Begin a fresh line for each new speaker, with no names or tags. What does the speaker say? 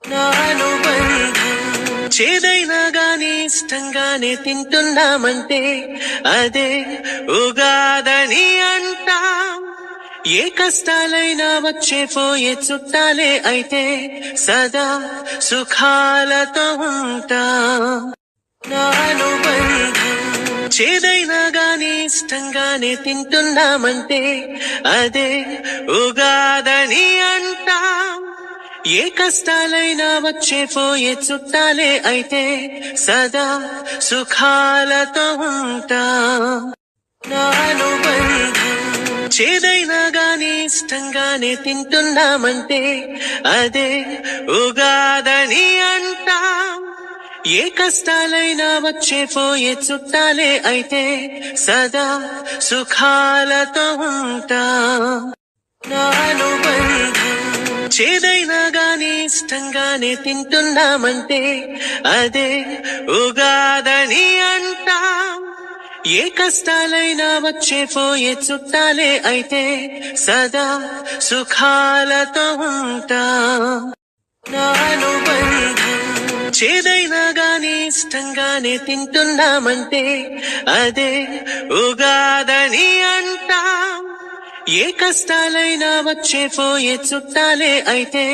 నా అనుబంధం చేదైనా గాని ఇష్టంగానే తింటున్నామంటే అదే ఉగాదని అంటాం. ఏ కష్టాలైనా వచ్చే పోయే చుట్టాలే అయితే సదా సుఖాలతో ఉంటాం. నా అనుబంధం చేదైనా గాని ఇష్టంగానే తింటున్నామంటే అదే ఉగాదని అంటాం. ఏ కష్టాలైనా వచ్చే పోయే చుట్టాలే అయితే సదా సుఖాలతో ఉంటాం. నా అనుబంధం చేదైనా గాని ఇష్టంగానే తింటున్నామంటే అదే ఉగాదని అంటాం. ఏ కష్టాలైనా వచ్చే పోయే చుట్టాలే అయితే సదా సుఖాలతో ఉంటాం. నా అనుబంధం చేదైనా గాని ఇష్టంగానే తింటున్నామంటే అదే ఉగాదని అంటాం. ఏ కష్టాలైనా వచ్చే పోయే చుట్టాలే అయితే సదా సుఖాలతో ఉంటాం. నా అనుబంధం చేదైనా గాని ఇష్టంగానే తింటున్నామంటే అదే ఉగాదని అంటాం. ఏ కష్టాలైనా వచ్చే పోయే చుట్టాలే అయితే